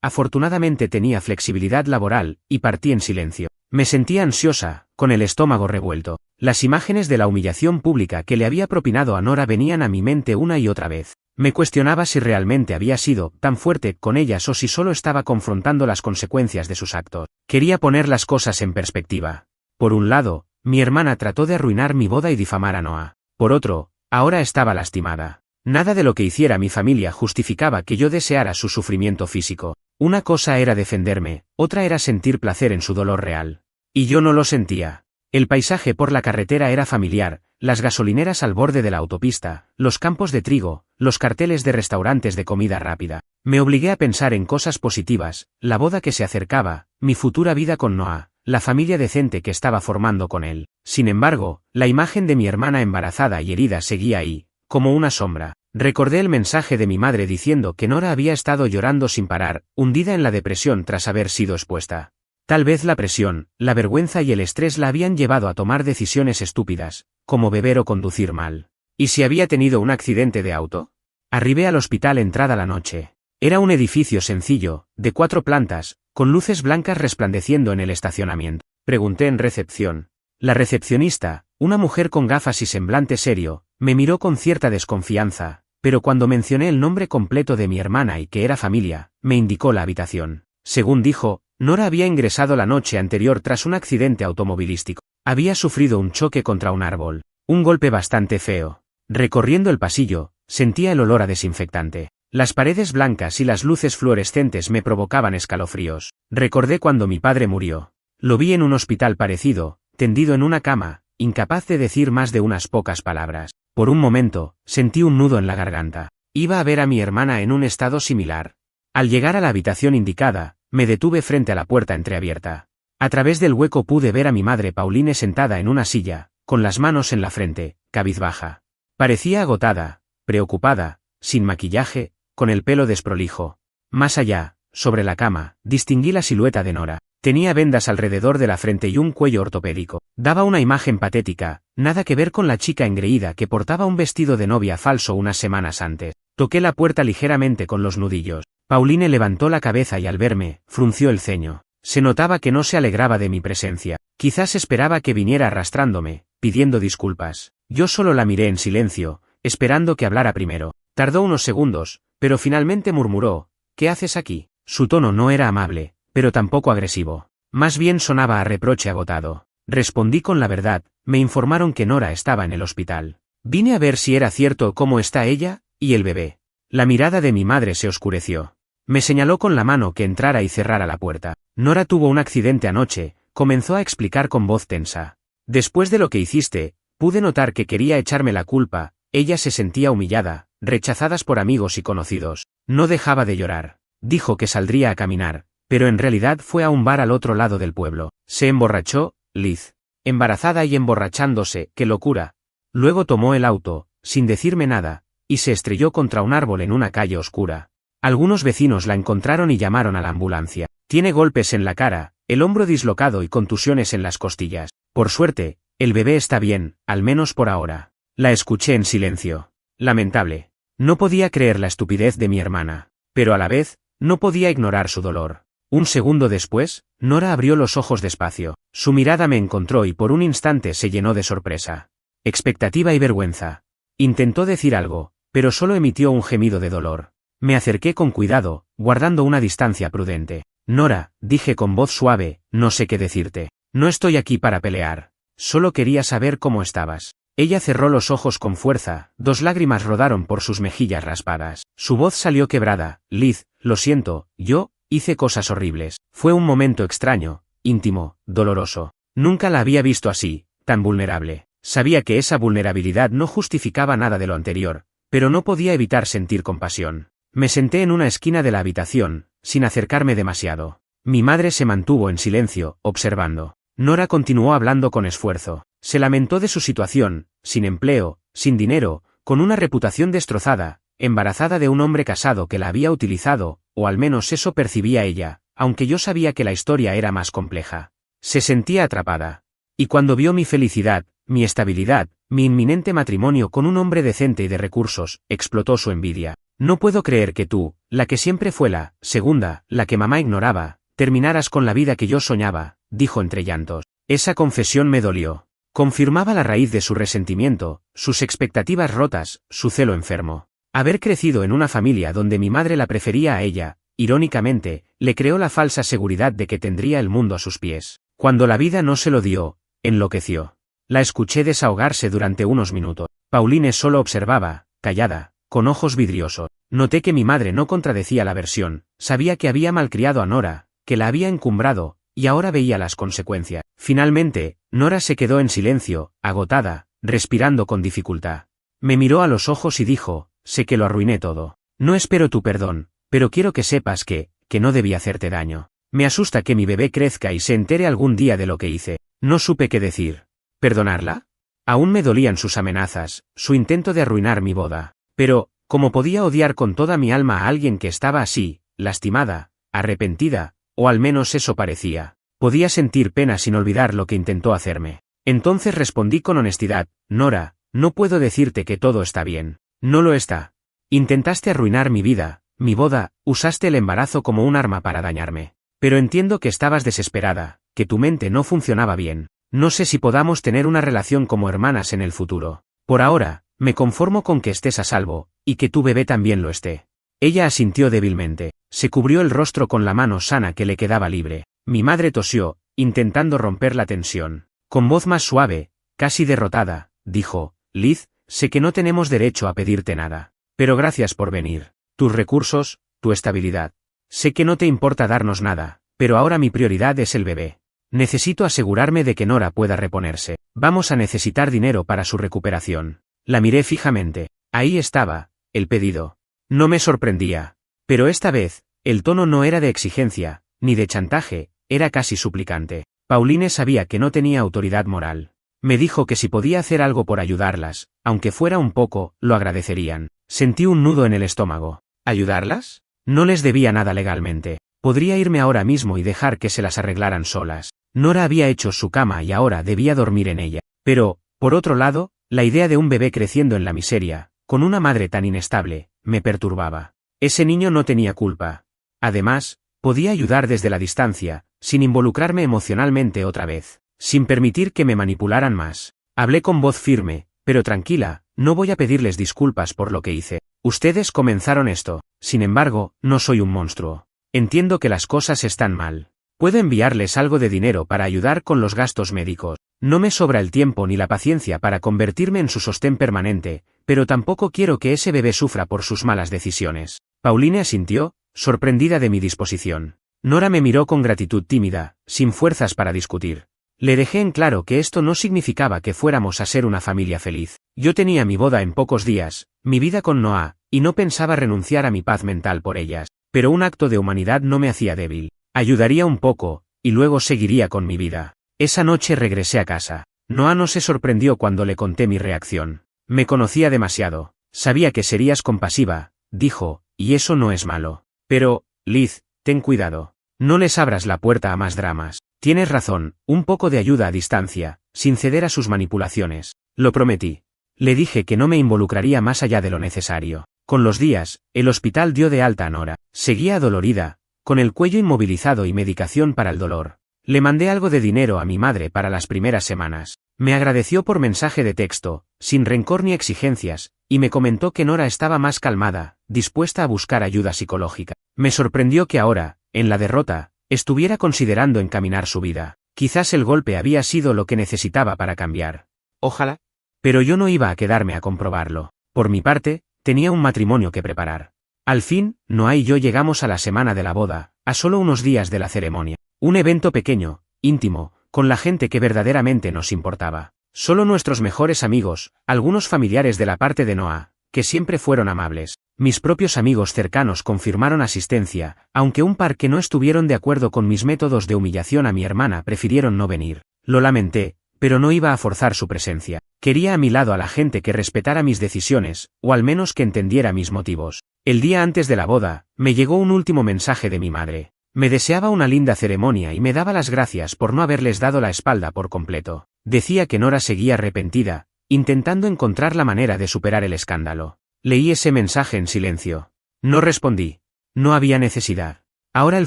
afortunadamente tenía flexibilidad laboral, y partí en silencio. Me sentía ansiosa, con el estómago revuelto. Las imágenes de la humillación pública que le había propinado a Nora venían a mi mente una y otra vez. Me cuestionaba si realmente había sido tan fuerte con ellas o si solo estaba confrontando las consecuencias de sus actos. Quería poner las cosas en perspectiva. Por un lado, mi hermana trató de arruinar mi boda y difamar a Noah. Por otro, ahora estaba lastimada. Nada de lo que hiciera mi familia justificaba que yo deseara su sufrimiento físico. Una cosa era defenderme, otra era sentir placer en su dolor real. Y yo no lo sentía. El paisaje por la carretera era familiar, las gasolineras al borde de la autopista, los campos de trigo, los carteles de restaurantes de comida rápida. Me obligué a pensar en cosas positivas, la boda que se acercaba, mi futura vida con Noah, la familia decente que estaba formando con él. Sin embargo, la imagen de mi hermana embarazada y herida seguía ahí, como una sombra. Recordé el mensaje de mi madre diciendo que Nora había estado llorando sin parar, hundida en la depresión tras haber sido expuesta. Tal vez la presión, la vergüenza y el estrés la habían llevado a tomar decisiones estúpidas, como beber o conducir mal. ¿Y si había tenido un accidente de auto? Arribé al hospital entrada la noche. Era un edificio sencillo, de 4 plantas, con luces blancas resplandeciendo en el estacionamiento. Pregunté en recepción. La recepcionista, una mujer con gafas y semblante serio, me miró con cierta desconfianza, pero cuando mencioné el nombre completo de mi hermana y que era familia, me indicó la habitación. Según dijo, Nora había ingresado la noche anterior tras un accidente automovilístico. Había sufrido un choque contra un árbol, un golpe bastante feo. Recorriendo el pasillo, sentía el olor a desinfectante. Las paredes blancas y las luces fluorescentes me provocaban escalofríos. Recordé cuando mi padre murió. Lo vi en un hospital parecido, tendido en una cama, incapaz de decir más de unas pocas palabras. Por un momento, sentí un nudo en la garganta. Iba a ver a mi hermana en un estado similar. Al llegar a la habitación indicada, me detuve frente a la puerta entreabierta. A través del hueco pude ver a mi madre Pauline sentada en una silla, con las manos en la frente, cabizbaja. Parecía agotada, preocupada, sin maquillaje, con el pelo desprolijo. Más allá, sobre la cama, distinguí la silueta de Nora. Tenía vendas alrededor de la frente y un cuello ortopédico. Daba una imagen patética, nada que ver con la chica engreída que portaba un vestido de novia falso unas semanas antes. Toqué la puerta ligeramente con los nudillos. Pauline levantó la cabeza y al verme, frunció el ceño. Se notaba que no se alegraba de mi presencia. Quizás esperaba que viniera arrastrándome, pidiendo disculpas. Yo solo la miré en silencio, esperando que hablara primero. Tardó unos segundos, pero finalmente murmuró, ¿qué haces aquí? Su tono no era amable, pero tampoco agresivo. Más bien sonaba a reproche agotado. Respondí con la verdad, me informaron que Nora estaba en el hospital. Vine a ver si era cierto cómo está ella, y el bebé. La mirada de mi madre se oscureció. Me señaló con la mano que entrara y cerrara la puerta. Nora tuvo un accidente anoche, comenzó a explicar con voz tensa. Después de lo que hiciste, pude notar que quería echarme la culpa. Ella se sentía humillada, rechazadas por amigos y conocidos. No dejaba de llorar. Dijo que saldría a caminar, pero en realidad fue a un bar al otro lado del pueblo. Se emborrachó, Liz. Embarazada y emborrachándose, qué locura. Luego tomó el auto, sin decirme nada, y se estrelló contra un árbol en una calle oscura. Algunos vecinos la encontraron y llamaron a la ambulancia. Tiene golpes en la cara, el hombro dislocado y contusiones en las costillas. Por suerte, el bebé está bien, al menos por ahora. La escuché en silencio. Lamentable. No podía creer la estupidez de mi hermana, pero a la vez, no podía ignorar su dolor. Un segundo después, Nora abrió los ojos despacio. Su mirada me encontró y por un instante se llenó de sorpresa, expectativa y vergüenza. Intentó decir algo, pero solo emitió un gemido de dolor. Me acerqué con cuidado, guardando una distancia prudente. Nora, dije con voz suave, no sé qué decirte. No estoy aquí para pelear. Solo quería saber cómo estabas. Ella cerró los ojos con fuerza, 2 lágrimas rodaron por sus mejillas raspadas. Su voz salió quebrada. Liz, lo siento, yo hice cosas horribles. Fue un momento extraño, íntimo, doloroso. Nunca la había visto así, tan vulnerable. Sabía que esa vulnerabilidad no justificaba nada de lo anterior, pero no podía evitar sentir compasión. Me senté en una esquina de la habitación, sin acercarme demasiado. Mi madre se mantuvo en silencio, observando. Nora continuó hablando con esfuerzo. Se lamentó de su situación, sin empleo, sin dinero, con una reputación destrozada, embarazada de un hombre casado que la había utilizado, o al menos eso percibía ella, aunque yo sabía que la historia era más compleja. Se sentía atrapada. Y cuando vio mi felicidad, mi estabilidad, mi inminente matrimonio con un hombre decente y de recursos, explotó su envidia. No puedo creer que tú, la que siempre fue la segunda, la que mamá ignoraba, terminaras con la vida que yo soñaba, dijo entre llantos. Esa confesión me dolió. Confirmaba la raíz de su resentimiento, sus expectativas rotas, su celo enfermo. Haber crecido en una familia donde mi madre la prefería a ella, irónicamente, le creó la falsa seguridad de que tendría el mundo a sus pies. Cuando la vida no se lo dio, enloqueció. La escuché desahogarse durante unos minutos. Pauline solo observaba, callada, con ojos vidriosos. Noté que mi madre no contradecía la versión, sabía que había malcriado a Nora, que la había encumbrado, y ahora veía las consecuencias. Finalmente, Nora se quedó en silencio, agotada, respirando con dificultad. Me miró a los ojos y dijo, sé que lo arruiné todo. No espero tu perdón, pero quiero que sepas que no debí hacerte daño. Me asusta que mi bebé crezca y se entere algún día de lo que hice. No supe qué decir. ¿Perdonarla? Aún me dolían sus amenazas, su intento de arruinar mi boda. Pero, ¿cómo podía odiar con toda mi alma a alguien que estaba así, lastimada, arrepentida, o al menos eso parecía? Podía sentir pena sin olvidar lo que intentó hacerme. Entonces respondí con honestidad, Nora, no puedo decirte que todo está bien. No lo está. Intentaste arruinar mi vida, mi boda, usaste el embarazo como un arma para dañarme. Pero entiendo que estabas desesperada, que tu mente no funcionaba bien. No sé si podamos tener una relación como hermanas en el futuro. Por ahora, me conformo con que estés a salvo, y que tu bebé también lo esté. Ella asintió débilmente, se cubrió el rostro con la mano sana que le quedaba libre. Mi madre tosió, intentando romper la tensión. Con voz más suave, casi derrotada, dijo, Liz, sé que no tenemos derecho a pedirte nada. Pero gracias por venir. Tus recursos, tu estabilidad. Sé que no te importa darnos nada, pero ahora mi prioridad es el bebé. Necesito asegurarme de que Nora pueda reponerse. Vamos a necesitar dinero para su recuperación. La miré fijamente. Ahí estaba, el pedido. No me sorprendía. Pero esta vez, el tono no era de exigencia, ni de chantaje, era casi suplicante. Pauline sabía que no tenía autoridad moral. Me dijo que si podía hacer algo por ayudarlas, aunque fuera un poco, lo agradecerían. Sentí un nudo en el estómago. ¿Ayudarlas? No les debía nada legalmente. Podría irme ahora mismo y dejar que se las arreglaran solas. Nora había hecho su cama y ahora debía dormir en ella. Pero, por otro lado, la idea de un bebé creciendo en la miseria, con una madre tan inestable, me perturbaba. Ese niño no tenía culpa. Además, podía ayudar desde la distancia, sin involucrarme emocionalmente otra vez, sin permitir que me manipularan más. Hablé con voz firme, pero tranquila, no voy a pedirles disculpas por lo que hice. Ustedes comenzaron esto, sin embargo, no soy un monstruo. Entiendo que las cosas están mal. Puedo enviarles algo de dinero para ayudar con los gastos médicos. No me sobra el tiempo ni la paciencia para convertirme en su sostén permanente, pero tampoco quiero que ese bebé sufra por sus malas decisiones. Pauline asintió, sorprendida de mi disposición. Nora me miró con gratitud tímida, sin fuerzas para discutir. Le dejé en claro que esto no significaba que fuéramos a ser una familia feliz. Yo tenía mi boda en pocos días, mi vida con Noah, y no pensaba renunciar a mi paz mental por ellas. Pero un acto de humanidad no me hacía débil. Ayudaría un poco, y luego seguiría con mi vida. Esa noche regresé a casa. Noah no se sorprendió cuando le conté mi reacción. Me conocía demasiado. Sabía que serías compasiva, dijo, y eso no es malo. Pero, Liz, ten cuidado. No les abras la puerta a más dramas. Tienes razón, un poco de ayuda a distancia, sin ceder a sus manipulaciones. Lo prometí. Le dije que no me involucraría más allá de lo necesario. Con los días, el hospital dio de alta a Nora. Seguía adolorida, con el cuello inmovilizado y medicación para el dolor. Le mandé algo de dinero a mi madre para las primeras semanas. Me agradeció por mensaje de texto, sin rencor ni exigencias, y me comentó que Nora estaba más calmada, dispuesta a buscar ayuda psicológica. Me sorprendió que ahora, en la derrota, estuviera considerando encaminar su vida. Quizás el golpe había sido lo que necesitaba para cambiar. Ojalá. Pero yo no iba a quedarme a comprobarlo. Por mi parte, tenía un matrimonio que preparar. Al fin, Noah y yo llegamos a la semana de la boda, a solo unos días de la ceremonia. Un evento pequeño, íntimo, con la gente que verdaderamente nos importaba. Solo nuestros mejores amigos, algunos familiares de la parte de Noah, que siempre fueron amables. Mis propios amigos cercanos confirmaron asistencia, aunque un par que no estuvieron de acuerdo con mis métodos de humillación a mi hermana prefirieron no venir. Lo lamenté, pero no iba a forzar su presencia. Quería a mi lado a la gente que respetara mis decisiones, o al menos que entendiera mis motivos. El día antes de la boda, me llegó un último mensaje de mi madre. Me deseaba una linda ceremonia y me daba las gracias por no haberles dado la espalda por completo. Decía que Nora seguía arrepentida, intentando encontrar la manera de superar el escándalo. Leí ese mensaje en silencio. No respondí. No había necesidad. Ahora el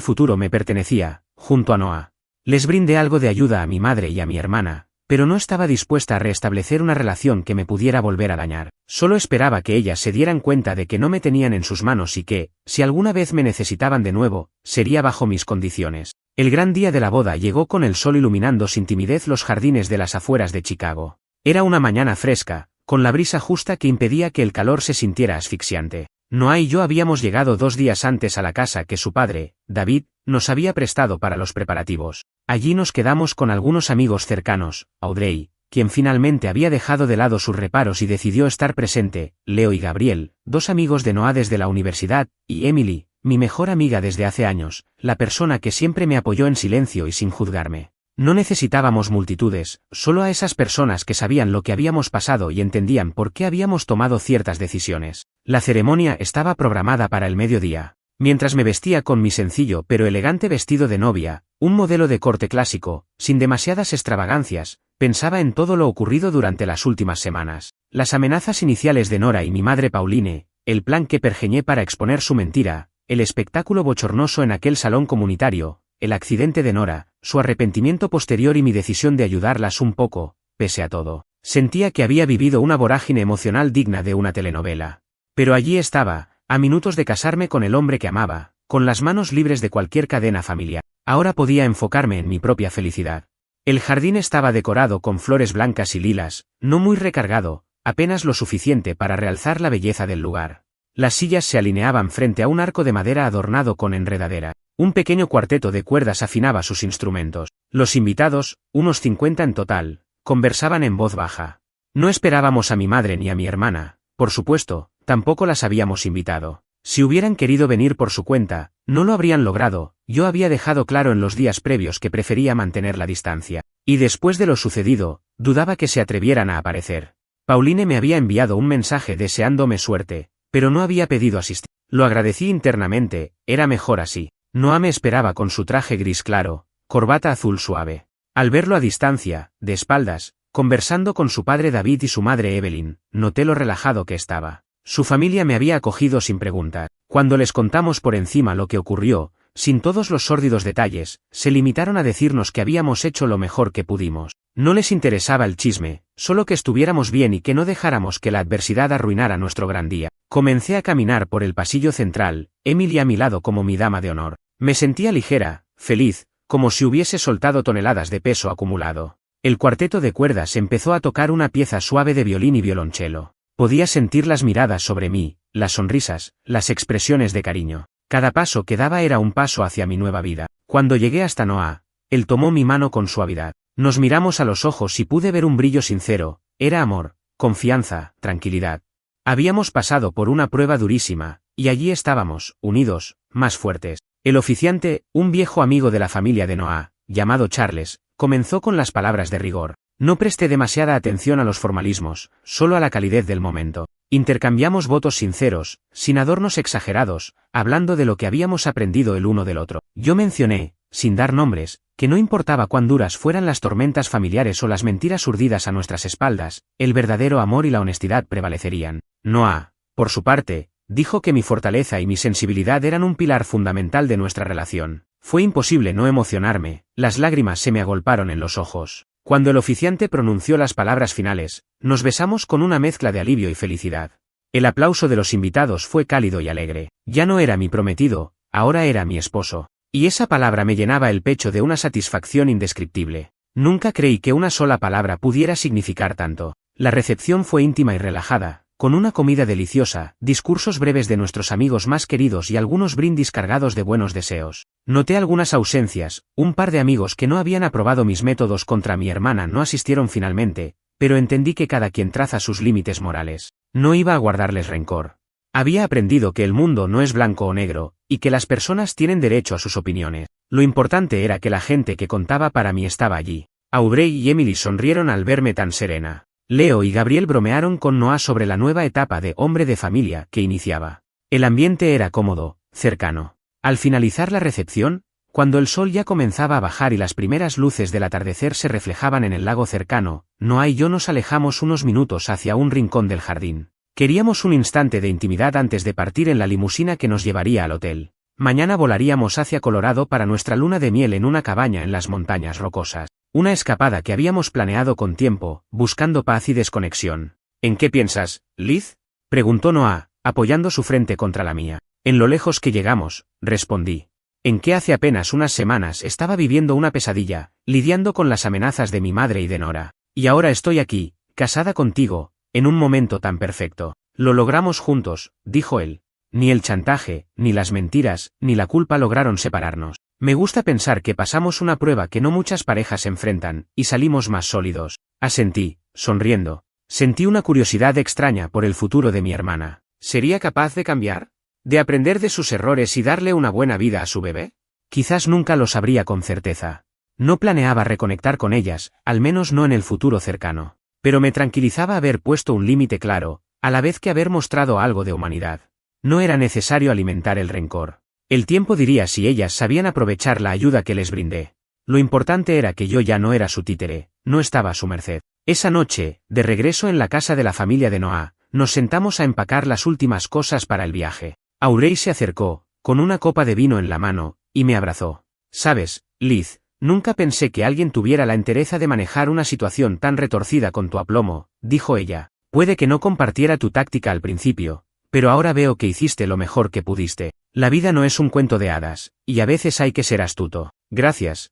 futuro me pertenecía, junto a Noah. Les brindé algo de ayuda a mi madre y a mi hermana, pero no estaba dispuesta a restablecer una relación que me pudiera volver a dañar. Solo esperaba que ellas se dieran cuenta de que no me tenían en sus manos y que, si alguna vez me necesitaban de nuevo, sería bajo mis condiciones. El gran día de la boda llegó con el sol iluminando sin timidez los jardines de las afueras de Chicago. Era una mañana fresca, con la brisa justa que impedía que el calor se sintiera asfixiante. Noah y yo habíamos llegado 2 días antes a la casa que su padre, David, nos había prestado para los preparativos. Allí nos quedamos con algunos amigos cercanos, Audrey, quien finalmente había dejado de lado sus reparos y decidió estar presente, Leo y Gabriel, 2 amigos de Noah desde la universidad, y Emily, mi mejor amiga desde hace años, la persona que siempre me apoyó en silencio y sin juzgarme. No necesitábamos multitudes, solo a esas personas que sabían lo que habíamos pasado y entendían por qué habíamos tomado ciertas decisiones. La ceremonia estaba programada para el mediodía. Mientras me vestía con mi sencillo pero elegante vestido de novia, un modelo de corte clásico, sin demasiadas extravagancias, pensaba en todo lo ocurrido durante las últimas semanas. Las amenazas iniciales de Nora y mi madre Pauline, el plan que pergeñé para exponer su mentira, el espectáculo bochornoso en aquel salón comunitario, el accidente de Nora, su arrepentimiento posterior y mi decisión de ayudarlas un poco, pese a todo. Sentía que había vivido una vorágine emocional digna de una telenovela. Pero allí estaba, a minutos de casarme con el hombre que amaba, con las manos libres de cualquier cadena familiar. Ahora podía enfocarme en mi propia felicidad. El jardín estaba decorado con flores blancas y lilas, no muy recargado, apenas lo suficiente para realzar la belleza del lugar. Las sillas se alineaban frente a un arco de madera adornado con enredadera. Un pequeño cuarteto de cuerdas afinaba sus instrumentos. Los invitados, unos 50 en total, conversaban en voz baja. No esperábamos a mi madre ni a mi hermana, por supuesto, tampoco las habíamos invitado. Si hubieran querido venir por su cuenta, no lo habrían logrado. Yo había dejado claro en los días previos que prefería mantener la distancia. Y después de lo sucedido, dudaba que se atrevieran a aparecer. Pauline me había enviado un mensaje deseándome suerte, pero no había pedido asistir. Lo agradecí internamente, era mejor así. Noah me esperaba con su traje gris claro, corbata azul suave. Al verlo a distancia, de espaldas, conversando con su padre David y su madre Evelyn, noté lo relajado que estaba. Su familia me había acogido sin preguntar. Cuando les contamos por encima lo que ocurrió, sin todos los sórdidos detalles, se limitaron a decirnos que habíamos hecho lo mejor que pudimos. No les interesaba el chisme, solo que estuviéramos bien y que no dejáramos que la adversidad arruinara nuestro gran día. Comencé a caminar por el pasillo central, Emily a mi lado como mi dama de honor. Me sentía ligera, feliz, como si hubiese soltado toneladas de peso acumulado. El cuarteto de cuerdas empezó a tocar una pieza suave de violín y violonchelo. Podía sentir las miradas sobre mí, las sonrisas, las expresiones de cariño. Cada paso que daba era un paso hacia mi nueva vida. Cuando llegué hasta Noah, él tomó mi mano con suavidad. Nos miramos a los ojos y pude ver un brillo sincero. Era amor, confianza, tranquilidad. Habíamos pasado por una prueba durísima, y allí estábamos, unidos, más fuertes. El oficiante, un viejo amigo de la familia de Noah, llamado Charles, comenzó con las palabras de rigor. No presté demasiada atención a los formalismos, solo a la calidez del momento. Intercambiamos votos sinceros, sin adornos exagerados, hablando de lo que habíamos aprendido el uno del otro. Yo mencioné, sin dar nombres, que no importaba cuán duras fueran las tormentas familiares o las mentiras urdidas a nuestras espaldas, el verdadero amor y la honestidad prevalecerían. Noah, por su parte, dijo que mi fortaleza y mi sensibilidad eran un pilar fundamental de nuestra relación. Fue imposible no emocionarme, las lágrimas se me agolparon en los ojos. Cuando el oficiante pronunció las palabras finales, nos besamos con una mezcla de alivio y felicidad. El aplauso de los invitados fue cálido y alegre. Ya no era mi prometido, ahora era mi esposo. Y esa palabra me llenaba el pecho de una satisfacción indescriptible. Nunca creí que una sola palabra pudiera significar tanto. La recepción fue íntima y relajada, con una comida deliciosa, discursos breves de nuestros amigos más queridos y algunos brindis cargados de buenos deseos. Noté algunas ausencias, un par de amigos que no habían aprobado mis métodos contra mi hermana no asistieron finalmente, pero entendí que cada quien traza sus límites morales. No iba a guardarles rencor. Había aprendido que el mundo no es blanco o negro, y que las personas tienen derecho a sus opiniones. Lo importante era que la gente que contaba para mí estaba allí. Aubrey y Emily sonrieron al verme tan serena. Leo y Gabriel bromearon con Noah sobre la nueva etapa de hombre de familia que iniciaba. El ambiente era cómodo, cercano. Al finalizar la recepción, cuando el sol ya comenzaba a bajar y las primeras luces del atardecer se reflejaban en el lago cercano, Noah y yo nos alejamos unos minutos hacia un rincón del jardín. Queríamos un instante de intimidad antes de partir en la limusina que nos llevaría al hotel. Mañana volaríamos hacia Colorado para nuestra luna de miel en una cabaña en las montañas rocosas. Una escapada que habíamos planeado con tiempo, buscando paz y desconexión. ¿En qué piensas, Liz?, preguntó Noah, apoyando su frente contra la mía. En lo lejos que llegamos, respondí. En que hace apenas unas semanas estaba viviendo una pesadilla, lidiando con las amenazas de mi madre y de Nora. Y ahora estoy aquí, casada contigo, en un momento tan perfecto. Lo logramos juntos, dijo él. Ni el chantaje, ni las mentiras, ni la culpa lograron separarnos. Me gusta pensar que pasamos una prueba que no muchas parejas enfrentan, y salimos más sólidos. Asentí, sonriendo. Sentí una curiosidad extraña por el futuro de mi hermana. ¿Sería capaz de cambiar? ¿De aprender de sus errores y darle una buena vida a su bebé? Quizás nunca lo sabría con certeza. No planeaba reconectar con ellas, al menos no en el futuro cercano. Pero me tranquilizaba haber puesto un límite claro, a la vez que haber mostrado algo de humanidad. No era necesario alimentar el rencor. El tiempo diría si ellas sabían aprovechar la ayuda que les brindé. Lo importante era que yo ya no era su títere, no estaba a su merced. Esa noche, de regreso en la casa de la familia de Noah, nos sentamos a empacar las últimas cosas para el viaje. Aubrey se acercó, con una copa de vino en la mano, y me abrazó. Sabes, Liz, nunca pensé que alguien tuviera la entereza de manejar una situación tan retorcida con tu aplomo, dijo ella. Puede que no compartiera tu táctica al principio, pero ahora veo que hiciste lo mejor que pudiste. La vida no es un cuento de hadas, y a veces hay que ser astuto. Gracias,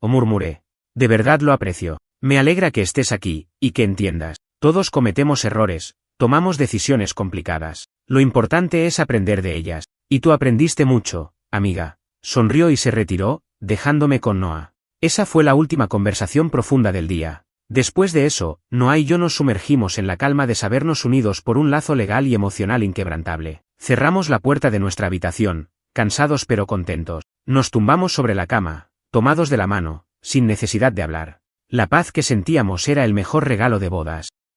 murmuré. De verdad lo aprecio. Me alegra que estés aquí, y que entiendas. Todos cometemos errores, tomamos decisiones complicadas. Lo importante es aprender de ellas. Y tú aprendiste mucho, amiga. Sonrió y se retiró, dejándome con Noah. Esa fue la última conversación profunda del día. Después de eso, Noah y yo nos sumergimos en la calma de sabernos unidos por un lazo legal y emocional inquebrantable. Cerramos la puerta de nuestra habitación, cansados pero contentos. Nos tumbamos sobre la cama, tomados de la mano, sin necesidad de hablar. La paz que sentíamos era el mejor regalo de bodas.